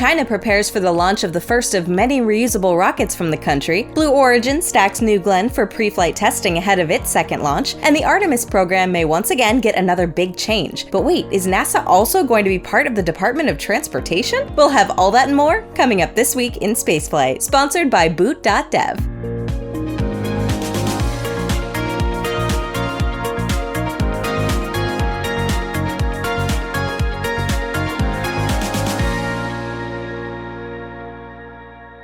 China prepares for the launch of the first of many reusable rockets from the country, Blue Origin stacks New Glenn for pre-flight testing ahead of its second launch, and the Artemis program may once again get another big change. But wait, is NASA also going to be part of the Department of Transportation? We'll have all that and more coming up this week in Spaceflight, sponsored by Boot.dev.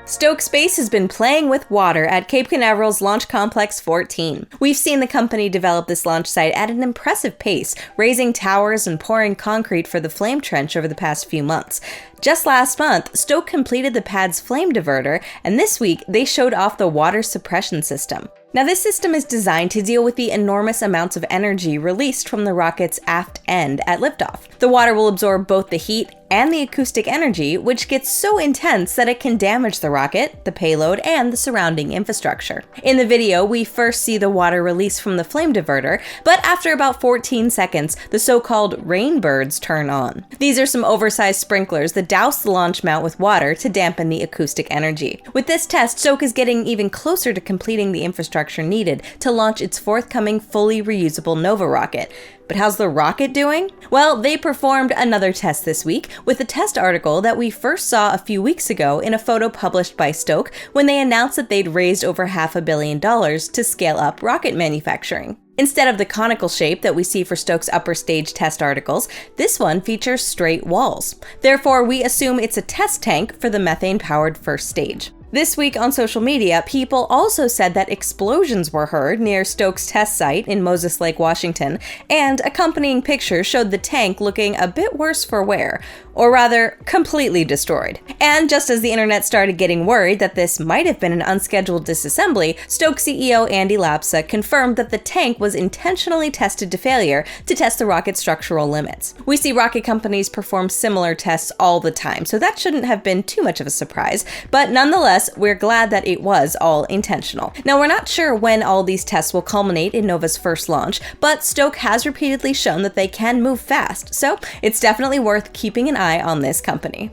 Stoke Space has been playing with water at Cape Canaveral's Launch Complex 14. We've seen the company develop this launch site at an impressive pace, raising towers and pouring concrete for the flame trench over the past few months. Just last month, Stoke completed the pad's flame diverter, and this week they showed off the water suppression system. Now, this system is designed to deal with the enormous amounts of energy released from the rocket's aft end at liftoff. The water will absorb both the heat and the acoustic energy, which gets so intense that it can damage the rocket, the payload, and the surrounding infrastructure. In the video, we first see the water release from the flame diverter, but after about 14 seconds, the so-called rainbirds turn on. These are some oversized sprinklers that douse the launch mount with water to dampen the acoustic energy. With this test, Stoke is getting even closer to completing the infrastructure needed to launch its forthcoming fully reusable Nova rocket. But how's the rocket doing? Well, they performed another test this week with a test article that we first saw a few weeks ago in a photo published by Stoke when they announced that they'd raised over $500 million to scale up rocket manufacturing. Instead of the conical shape that we see for Stoke's upper stage test articles, this one features straight walls. Therefore, we assume it's a test tank for the methane-powered first stage. This week on social media, people also said that explosions were heard near Stoke's test site in Moses Lake, Washington, and accompanying pictures showed the tank looking a bit worse for wear, or rather, completely destroyed. And just as the internet started getting worried that this might have been an unscheduled disassembly, Stoke CEO Andy Lapsa confirmed that the tank was intentionally tested to failure to test the rocket's structural limits. We see rocket companies perform similar tests all the time, so that shouldn't have been too much of a surprise, but nonetheless, we're glad that it was all intentional. Now, we're not sure when all these tests will culminate in Nova's first launch, but Stoke has repeatedly shown that they can move fast, so it's definitely worth keeping an eye on this company.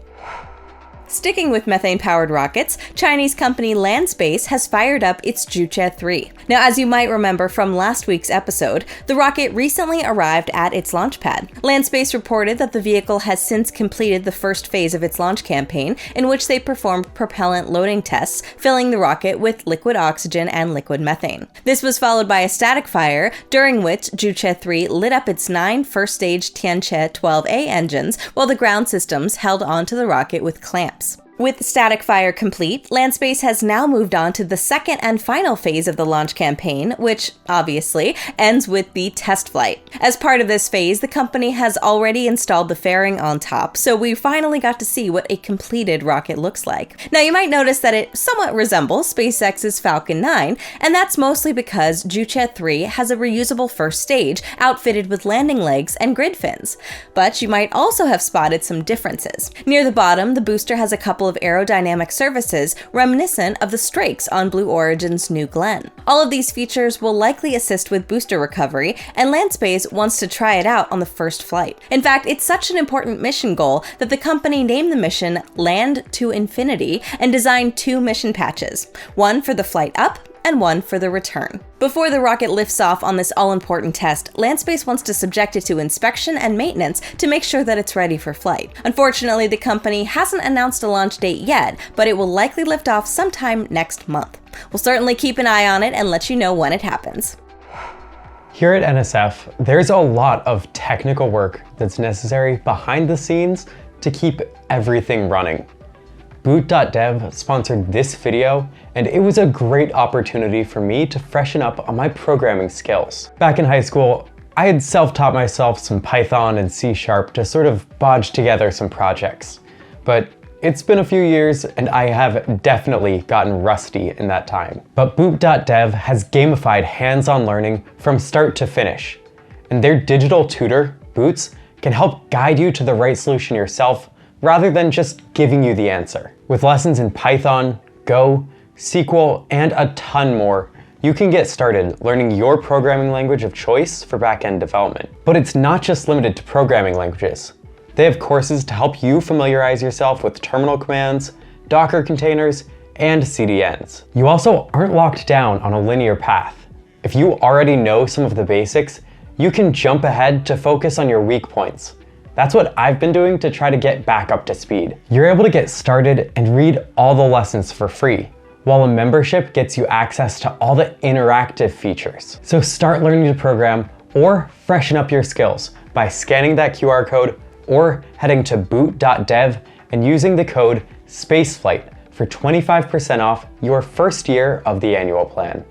Sticking with methane-powered rockets, Chinese company LandSpace has fired up its ZQ-3. Now, as you might remember from last week's episode, the rocket recently arrived at its launch pad. LandSpace reported that the vehicle has since completed the first phase of its launch campaign, in which they performed propellant loading tests, filling the rocket with liquid oxygen and liquid methane. This was followed by a static fire, during which ZQ-3 lit up its 9 first-stage Tianhe 12A engines, while the ground systems held onto the rocket with clamps. With static fire complete, LandSpace has now moved on to the second and final phase of the launch campaign, which, obviously, ends with the test flight. As part of this phase, the company has already installed the fairing on top, so we finally got to see what a completed rocket looks like. Now, you might notice that it somewhat resembles SpaceX's Falcon 9, and that's mostly because ZQ-3 has a reusable first stage outfitted with landing legs and grid fins. But you might also have spotted some differences. Near the bottom, the booster has a couple of aerodynamic surfaces reminiscent of the strakes on Blue Origin's New Glenn. All of these features will likely assist with booster recovery, and LandSpace wants to try it out on the first flight. In fact, it's such an important mission goal that the company named the mission Land to Infinity and designed 2 mission patches, one for the flight up and one for the return. Before the rocket lifts off on this all-important test, LandSpace wants to subject it to inspection and maintenance to make sure that it's ready for flight. Unfortunately, the company hasn't announced a launch date yet, but it will likely lift off sometime next month. We'll certainly keep an eye on it and let you know when it happens. Here at NSF, there's a lot of technical work that's necessary behind the scenes to keep everything running. Boot.dev sponsored this video, and it was a great opportunity for me to freshen up on my programming skills. Back in high school, I had self-taught myself some Python and C# to sort of bodge together some projects. But it's been a few years, and I have definitely gotten rusty in that time. But Boot.dev has gamified hands-on learning from start to finish. And their digital tutor, Boots, can help guide you to the right solution yourself rather than just giving you the answer. With lessons in Python, Go, SQL, and a ton more, you can get started learning your programming language of choice for back-end development. But it's not just limited to programming languages. They have courses to help you familiarize yourself with terminal commands, Docker containers, and CDNs. You also aren't locked down on a linear path. If you already know some of the basics, you can jump ahead to focus on your weak points. That's what I've been doing to try to get back up to speed. You're able to get started and read all the lessons for free, while a membership gets you access to all the interactive features. So start learning to program or freshen up your skills by scanning that QR code or heading to Boot.dev and using the code Spaceflight for 25% off your first year of the annual plan.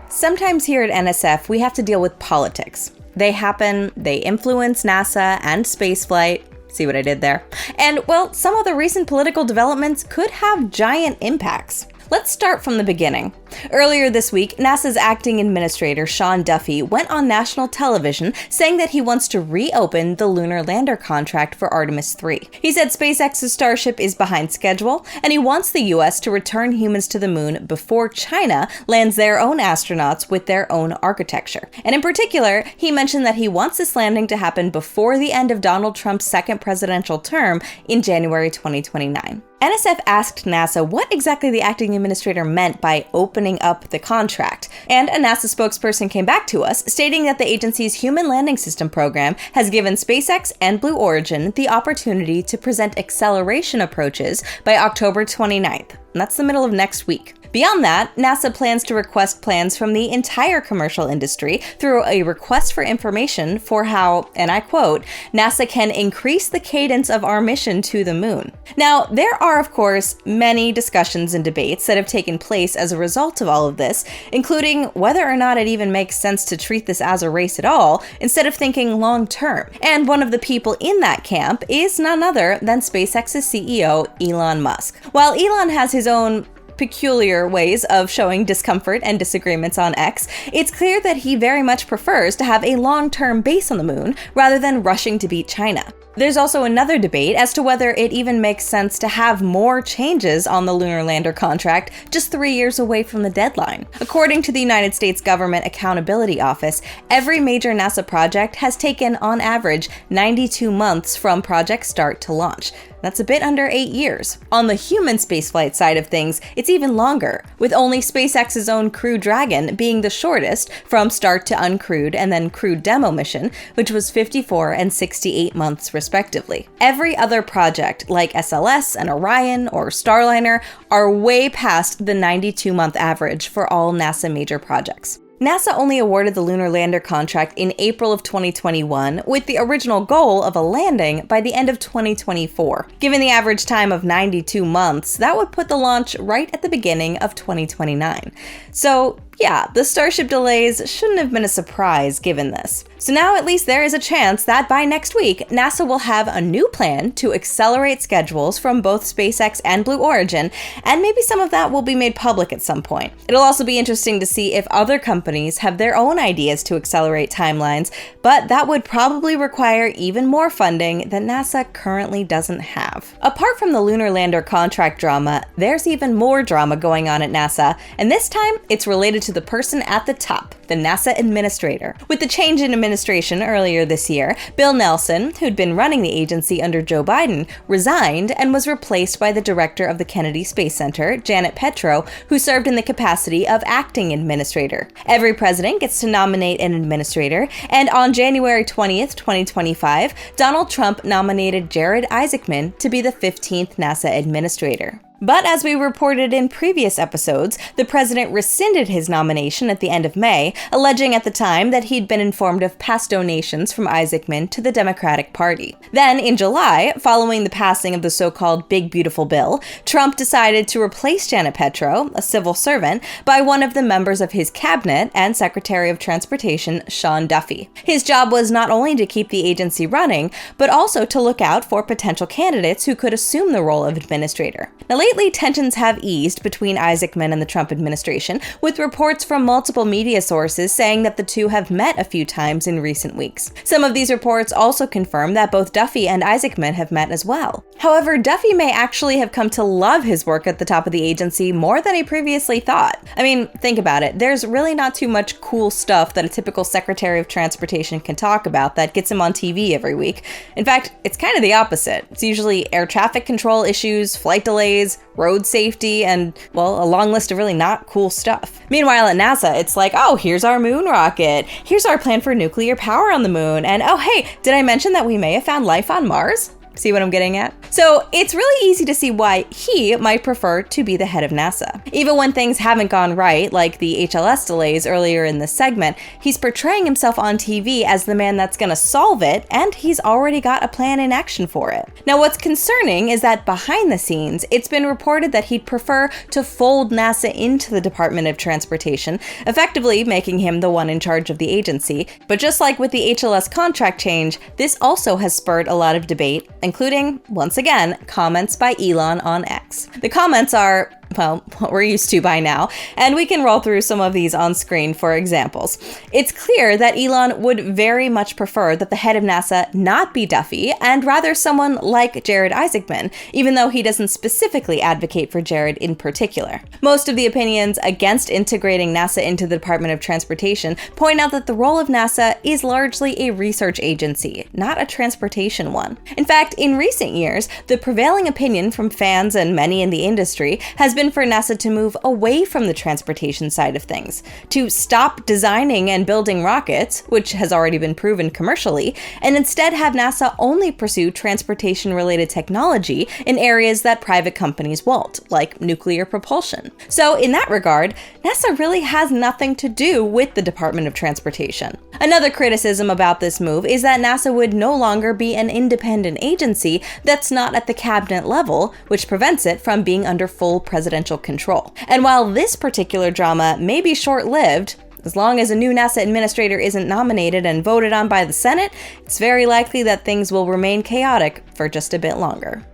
Sometimes here at NSF, we have to deal with politics. They happen, they influence NASA and spaceflight. See what I did there? And, well, some of the recent political developments could have giant impacts. Let's start from the beginning. Earlier this week, NASA's Acting Administrator Sean Duffy went on national television saying that he wants to reopen the Lunar lander contract for Artemis 3. He said SpaceX's Starship is behind schedule, and he wants the US to return humans to the moon before China lands their own astronauts with their own architecture. And in particular, he mentioned that he wants this landing to happen before the end of Donald Trump's second presidential term in January 2029. NSF asked NASA what exactly the acting administrator meant by opening up the contract, and a NASA spokesperson came back to us stating that the agency's Human Landing System program has given SpaceX and Blue Origin the opportunity to present acceleration approaches by October 29th, and that's the middle of next week. Beyond that, NASA plans to request plans from the entire commercial industry through a request for information for how, and I quote, NASA can increase the cadence of our mission to the moon. Now, there are, of course, many discussions and debates that have taken place as a result of all of this, including whether or not it even makes sense to treat this as a race at all, instead of thinking long term. And one of the people in that camp is none other than SpaceX's CEO, Elon Musk. While Elon has his own peculiar ways of showing discomfort and disagreements on X, it's clear that he very much prefers to have a long-term base on the moon rather than rushing to beat China. There's also another debate as to whether it even makes sense to have more changes on the lunar lander contract just 3 years away from the deadline. According to the United States Government Accountability Office, every major NASA project has taken, on average, 92 months from project start to launch. That's a bit under 8 years. On the human spaceflight side of things, it's even longer, with only SpaceX's own Crew Dragon being the shortest from start to uncrewed and then crewed demo mission, which was 54 and 68 months respectively. Every other project, like SLS and Orion or Starliner, are way past the 92-month average for all NASA major projects. NASA only awarded the lunar lander contract in April of 2021, with the original goal of a landing by the end of 2024. Given the average time of 92 months, that would put the launch right at the beginning of 2029. So, yeah, the Starship delays shouldn't have been a surprise given this. So now at least there is a chance that by next week, NASA will have a new plan to accelerate schedules from both SpaceX and Blue Origin, and maybe some of that will be made public at some point. It'll also be interesting to see if other companies have their own ideas to accelerate timelines, but that would probably require even more funding that NASA currently doesn't have. Apart from the lunar lander contract drama, there's even more drama going on at NASA, and this time it's related to the person at the top, the NASA administrator. With the change in administration earlier this year, Bill Nelson, who'd been running the agency under Joe Biden, resigned and was replaced by the director of the Kennedy Space Center, Janet Petro, who served in the capacity of acting administrator. Every president gets to nominate an administrator, and on January 20th, 2025, Donald Trump nominated Jared Isaacman to be the 15th NASA administrator. But as we reported in previous episodes, the president rescinded his nomination at the end of May, alleging at the time that he'd been informed of past donations from Isaacman to the Democratic Party. Then, in July, following the passing of the so-called Big Beautiful Bill, Trump decided to replace Janet Petro, a civil servant, by one of the members of his cabinet and Secretary of Transportation, Sean Duffy. His job was not only to keep the agency running, but also to look out for potential candidates who could assume the role of administrator. Now, lately, lately, tensions have eased between Isaacman and the Trump administration, with reports from multiple media sources saying that the two have met a few times in recent weeks. Some of these reports also confirm that both Duffy and Isaacman have met as well. However, Duffy may actually have come to love his work at the top of the agency more than he previously thought. I mean, think about it. There's really not too much cool stuff that a typical Secretary of Transportation can talk about that gets him on TV every week. In fact, it's kind of the opposite. It's usually air traffic control issues, flight delays, road safety, and, well, a long list of really not cool stuff. Meanwhile, at NASA, it's like, oh, here's our moon rocket, here's our plan for nuclear power on the moon, and oh, hey, did I mention that we may have found life on Mars? See what I'm getting at? So it's really easy to see why he might prefer to be the head of NASA. Even when things haven't gone right, like the HLS delays earlier in this segment, he's portraying himself on TV as the man that's gonna solve it, and he's already got a plan in action for it. Now, what's concerning is that behind the scenes, it's been reported that he'd prefer to fold NASA into the Department of Transportation, effectively making him the one in charge of the agency. But just like with the HLS contract change, this also has spurred a lot of debate, including, once again, comments by Elon on X. The comments are, well, what we're used to by now, and we can roll through some of these on screen for examples. It's clear that Elon would very much prefer that the head of NASA not be Duffy, and rather someone like Jared Isaacman, even though he doesn't specifically advocate for Jared in particular. Most of the opinions against integrating NASA into the Department of Transportation point out that the role of NASA is largely a research agency, not a transportation one. In fact, in recent years, the prevailing opinion from fans and many in the industry has been for NASA to move away from the transportation side of things, to stop designing and building rockets, which has already been proven commercially, and instead have NASA only pursue transportation-related technology in areas that private companies won't, like nuclear propulsion. So in that regard, NASA really has nothing to do with the Department of Transportation. Another criticism about this move is that NASA would no longer be an independent agency that's not at the cabinet level, which prevents it from being under full presidential control. And while this particular drama may be short-lived, as long as a new NASA administrator isn't nominated and voted on by the Senate, it's very likely that things will remain chaotic for just a bit longer.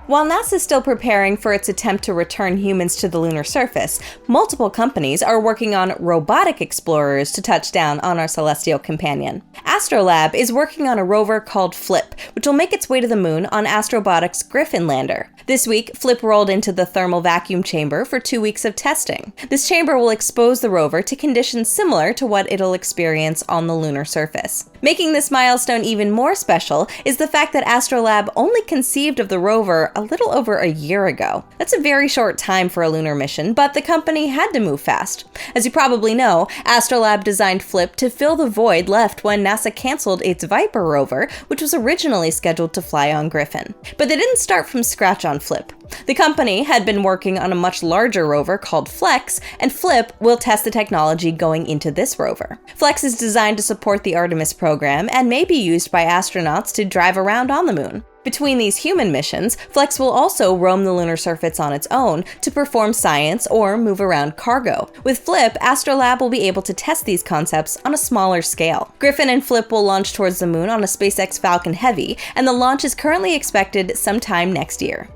While NASA is still preparing for its attempt to return humans to the lunar surface, multiple companies are working on robotic explorers to touch down on our celestial companion. Astrolab is working on a rover called Flip, which will make its way to the moon on Astrobotic's Griffin lander. This week, Flip rolled into the thermal vacuum chamber for 2 weeks of testing. This chamber will expose the rover to conditions similar to what it'll experience on the lunar surface. Making this milestone even more special is the fact that Astrolab only conceived of the rover a little over a year ago. That's a very short time for a lunar mission, but the company had to move fast. As you probably know, Astrolab designed Flip to fill the void left when NASA canceled its Viper rover, which was originally scheduled to fly on Griffin. But they didn't start from scratch on Flip. The company had been working on a much larger rover called Flex, and Flip will test the technology going into this rover. Flex is designed to support the Artemis program and may be used by astronauts to drive around on the moon. Between these human missions, Flex will also roam the lunar surface on its own to perform science or move around cargo. With Flip, Astrolab will be able to test these concepts on a smaller scale. Griffin and Flip will launch towards the moon on a SpaceX Falcon Heavy, and the launch is currently expected sometime next year.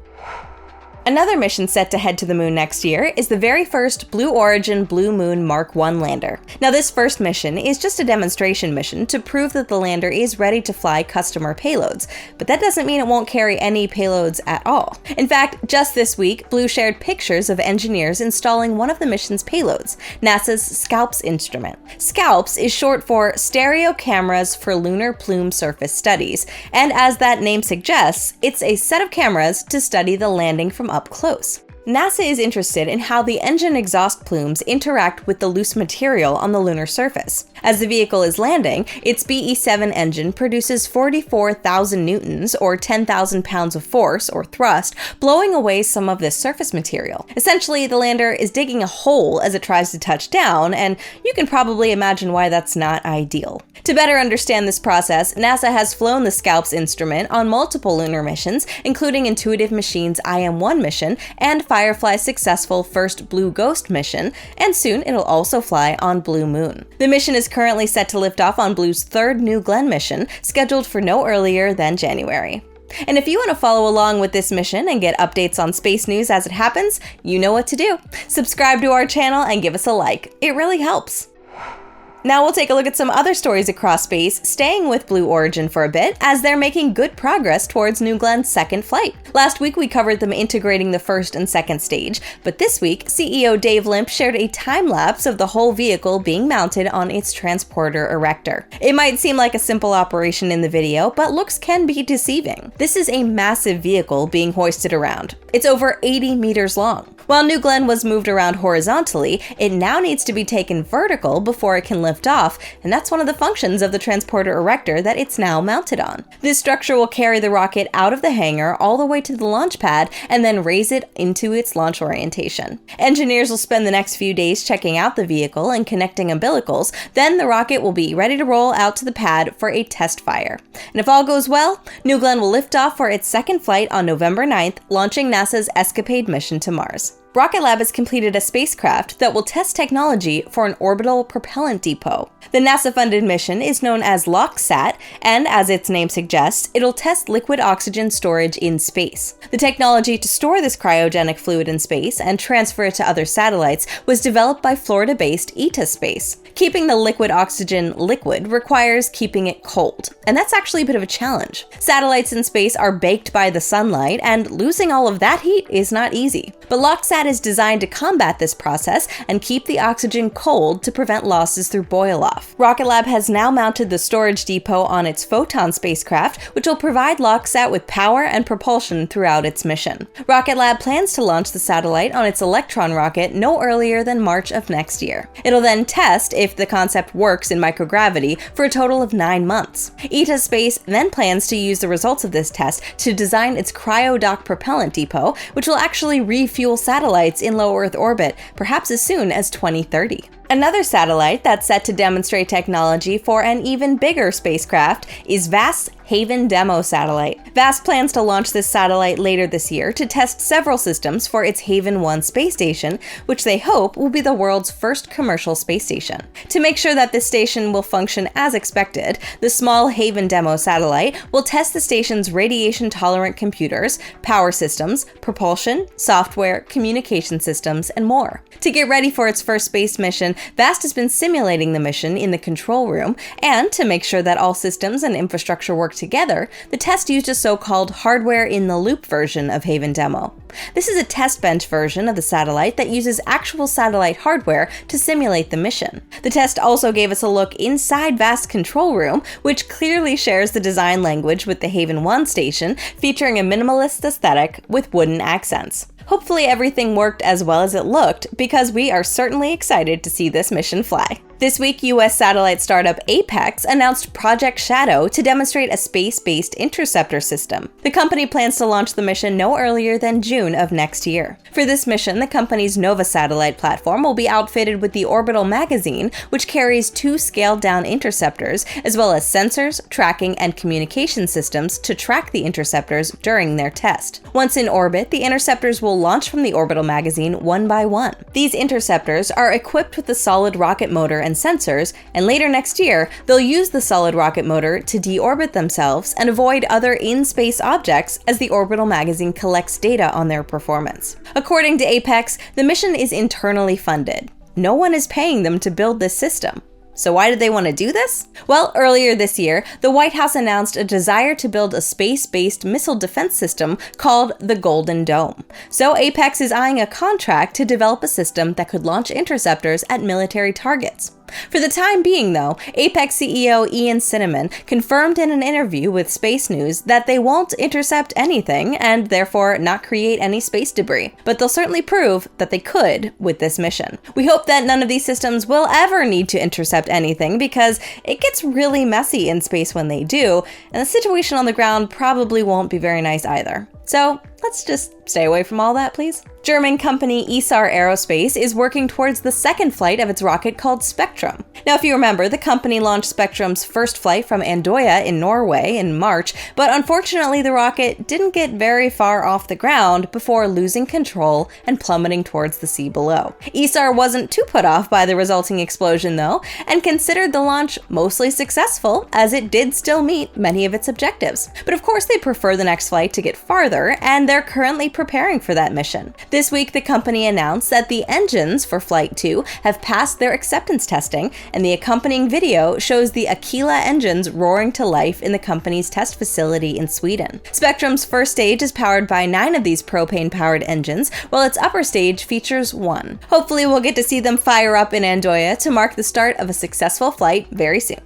Another mission set to head to the moon next year is the very first Blue Origin Blue Moon Mark 1 lander. Now, this first mission is just a demonstration mission to prove that the lander is ready to fly customer payloads, but that doesn't mean it won't carry any payloads at all. In fact, just this week, Blue shared pictures of engineers installing one of the mission's payloads, NASA's SCALPS instrument. SCALPS is short for Stereo Cameras for Lunar Plume Surface Studies, and as that name suggests, it's a set of cameras to study the landing from up close. NASA is interested in how the engine exhaust plumes interact with the loose material on the lunar surface. As the vehicle is landing, its BE-7 engine produces 44,000 newtons, or 10,000 pounds of force, or thrust, blowing away some of this surface material. Essentially, the lander is digging a hole as it tries to touch down, and you can probably imagine why that's not ideal. To better understand this process, NASA has flown the SCALPS instrument on multiple lunar missions, including Intuitive Machines' IM-1 mission and Firefly's successful first Blue Ghost mission, and soon it'll also fly on Blue Moon. The mission is currently set to lift off on Blue's third New Glenn mission, scheduled for no earlier than January. And if you want to follow along with this mission and get updates on space news as it happens, you know what to do. Subscribe to our channel and give us a like. It really helps. Now we'll take a look at some other stories across space, staying with Blue Origin for a bit, as they're making good progress towards New Glenn's second flight. Last week we covered them integrating the first and second stage, but this week CEO Dave Limp shared a time-lapse of the whole vehicle being mounted on its transporter erector. It might seem like a simple operation in the video, but looks can be deceiving. This is a massive vehicle being hoisted around. It's over 80 meters long. While New Glenn was moved around horizontally, it now needs to be taken vertical before it can lift off, and that's one of the functions of the transporter erector that it's now mounted on. This structure will carry the rocket out of the hangar all the way to the launch pad and then raise it into its launch orientation. Engineers will spend the next few days checking out the vehicle and connecting umbilicals, then the rocket will be ready to roll out to the pad for a test fire. And if all goes well, New Glenn will lift off for its second flight on November 9th, launching NASA's ESCAPADE mission to Mars. Rocket Lab has completed a spacecraft that will test technology for an orbital propellant depot. The NASA-funded mission is known as LOXSAT, and as its name suggests, it'll test liquid oxygen storage in space. The technology to store this cryogenic fluid in space and transfer it to other satellites was developed by Florida-based Isar Space. Keeping the liquid oxygen liquid requires keeping it cold, and that's actually a bit of a challenge. Satellites in space are baked by the sunlight, and losing all of that heat is not easy. But LOXSAT is designed to combat this process and keep the oxygen cold to prevent losses through boil-off. Rocket Lab has now mounted the storage depot on its Photon spacecraft, which will provide LOXSAT with power and propulsion throughout its mission. Rocket Lab plans to launch the satellite on its Electron rocket no earlier than March of next year. It'll then test if the concept works in microgravity for a total of 9 months. Isar Space then plans to use the results of this test to design its cryodock propellant depot, which will actually refuel satellites in low Earth orbit, perhaps as soon as 2030. Another satellite that's set to demonstrate technology for an even bigger spacecraft is VAST's Haven Demo satellite. VAST plans to launch this satellite later this year to test several systems for its Haven 1 space station, which they hope will be the world's first commercial space station. To make sure that this station will function as expected, the small Haven Demo satellite will test the station's radiation-tolerant computers, power systems, propulsion, software, communication systems, and more. To get ready for its first space mission, VAST has been simulating the mission in the control room, and to make sure that all systems and infrastructure work together, the test used a so-called hardware-in-the-loop version of Haven Demo. This is a test bench version of the satellite that uses actual satellite hardware to simulate the mission. The test also gave us a look inside VAST's control room, which clearly shares the design language with the Haven 1 station, featuring a minimalist aesthetic with wooden accents. Hopefully everything worked as well as it looked, because we are certainly excited to see this mission fly. This week, US satellite startup Apex announced Project Shadow to demonstrate a space-based interceptor system. The company plans to launch the mission no earlier than June of next year. For this mission, the company's Nova satellite platform will be outfitted with the Orbital magazine, which carries 2 scaled-down interceptors, as well as sensors, tracking, and communication systems to track the interceptors during their test. Once in orbit, the interceptors will launch from the Orbital magazine one by one. These interceptors are equipped with the solid rocket motor and sensors, and later next year, they'll use the solid rocket motor to deorbit themselves and avoid other in-space objects as the Orbital magazine collects data on their performance. According to Apex, the mission is internally funded. No one is paying them to build this system. So why did they want to do this? Well, earlier this year, the White House announced a desire to build a space-based missile defense system called the Golden Dome. So Apex is eyeing a contract to develop a system that could launch interceptors at military targets. For the time being, though, Apex CEO Ian Cinnamon confirmed in an interview with Space News that they won't intercept anything and therefore not create any space debris, but they'll certainly prove that they could with this mission. We hope that none of these systems will ever need to intercept anything, because it gets really messy in space when they do, and the situation on the ground probably won't be very nice either. So let's just stay away from all that, please. German company Isar Aerospace is working towards the second flight of its rocket called Spectrum. Now, if you remember, the company launched Spectrum's first flight from Andøya in Norway in March, but unfortunately the rocket didn't get very far off the ground before losing control and plummeting towards the sea below. Isar wasn't too put off by the resulting explosion though, and considered the launch mostly successful, as it did still meet many of its objectives. But of course they prefer the next flight to get farther, and they're currently preparing for that mission. This week, the company announced that the engines for Flight 2 have passed their acceptance testing, and the accompanying video shows the Aquila engines roaring to life in the company's test facility in Sweden. Spectrum's first stage is powered by 9 of these propane-powered engines, while its upper stage features 1. Hopefully, we'll get to see them fire up in Andøya to mark the start of a successful flight very soon.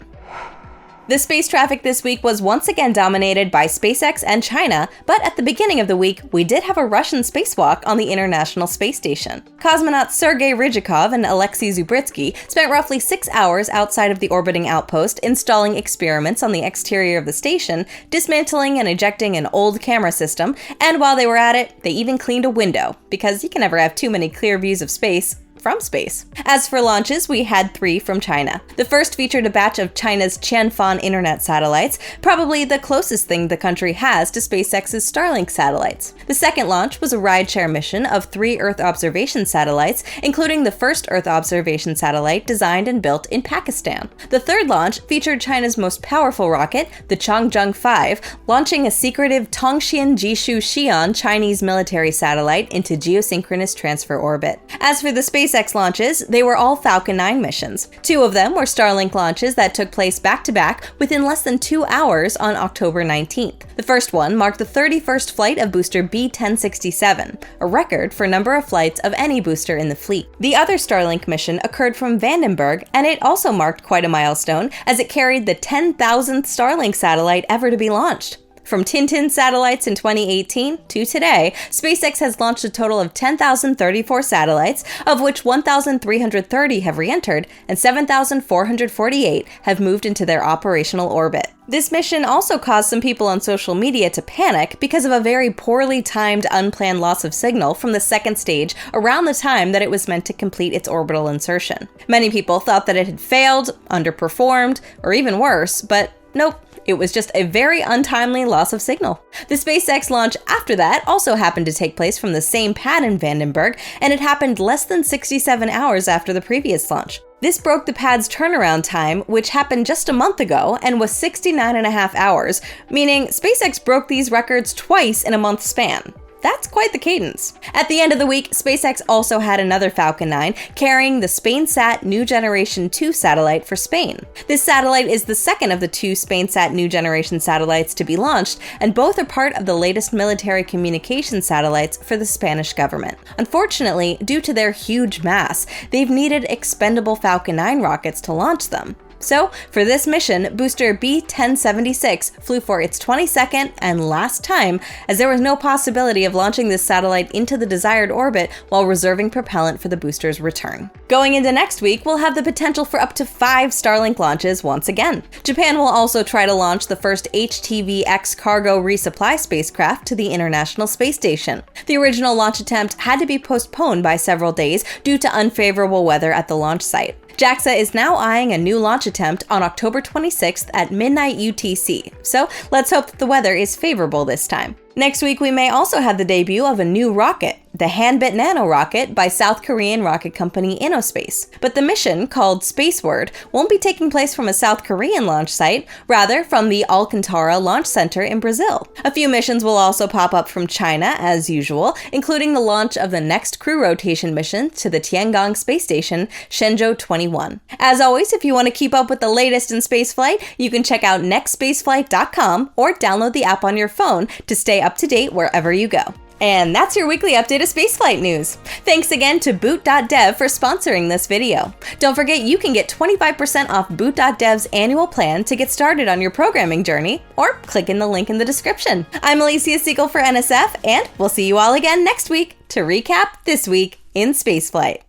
The space traffic this week was once again dominated by SpaceX and China, but at the beginning of the week, we did have a Russian spacewalk on the International Space Station. Cosmonauts Sergei Ryzhikov and Alexei Zubrytsky spent roughly 6 hours outside of the orbiting outpost installing experiments on the exterior of the station, dismantling and ejecting an old camera system, and while they were at it, they even cleaned a window, because you can never have too many clear views of space from space. As for launches, we had 3 from China. The first featured a batch of China's Tianfan internet satellites, probably the closest thing the country has to SpaceX's Starlink satellites. The second launch was a rideshare mission of 3 Earth observation satellites, including the first Earth observation satellite designed and built in Pakistan. The third launch featured China's most powerful rocket, the Changzheng 5, launching a secretive Tongxian Jishu Xi'an Chinese military satellite into geosynchronous transfer orbit. As for the SpaceX launches, they were all Falcon 9 missions. 2 of them were Starlink launches that took place back-to-back within less than 2 hours on October 19th. The first one marked the 31st flight of booster B-1067, a record for number of flights of any booster in the fleet. The other Starlink mission occurred from Vandenberg, and it also marked quite a milestone, as it carried the 10,000th Starlink satellite ever to be launched. From Tintin satellites in 2018 to today, SpaceX has launched a total of 10,034 satellites, of which 1,330 have re-entered and 7,448 have moved into their operational orbit. This mission also caused some people on social media to panic because of a very poorly timed, unplanned loss of signal from the second stage around the time that it was meant to complete its orbital insertion. Many people thought that it had failed, underperformed, or even worse, but nope. It was just a very untimely loss of signal. The SpaceX launch after that also happened to take place from the same pad in Vandenberg, and it happened less than 67 hours after the previous launch. This broke the pad's turnaround time, which happened just a month ago and was 69.5 hours, meaning SpaceX broke these records twice in a month span. That's quite the cadence. At the end of the week, SpaceX also had another Falcon 9 carrying the SpainSat New Generation 2 satellite for Spain. This satellite is the second of the 2 SpainSat New Generation satellites to be launched, and both are part of the latest military communication satellites for the Spanish government. Unfortunately, due to their huge mass, they've needed expendable Falcon 9 rockets to launch them. So, for this mission, booster B-1076 flew for its 22nd and last time, as there was no possibility of launching this satellite into the desired orbit while reserving propellant for the booster's return. Going into next week, we'll have the potential for up to 5 Starlink launches once again. Japan will also try to launch the first HTV-X cargo resupply spacecraft to the International Space Station. The original launch attempt had to be postponed by several days due to unfavorable weather at the launch site. JAXA is now eyeing a new launch attempt on October 26th at midnight UTC, so let's hope that the weather is favorable this time. Next week, we may also have the debut of a new rocket, the Hanbit Nano rocket by South Korean rocket company Innospace. But the mission, called Spaceward, won't be taking place from a South Korean launch site, rather from the Alcantarilla launch center in Brazil. A few missions will also pop up from China, as usual, including the launch of the next crew rotation mission to the Tiangong space station, Shenzhou 21. As always, if you want to keep up with the latest in spaceflight, you can check out nextspaceflight.com or download the app on your phone to stay up to date wherever you go. And that's your weekly update of spaceflight news. Thanks again to Boot.dev for sponsoring this video. Don't forget you can get 25% off Boot.dev's annual plan to get started on your programming journey, or click in the link in the description. I'm Elysia Segal for NSF, and we'll see you all again next week to recap this week in spaceflight.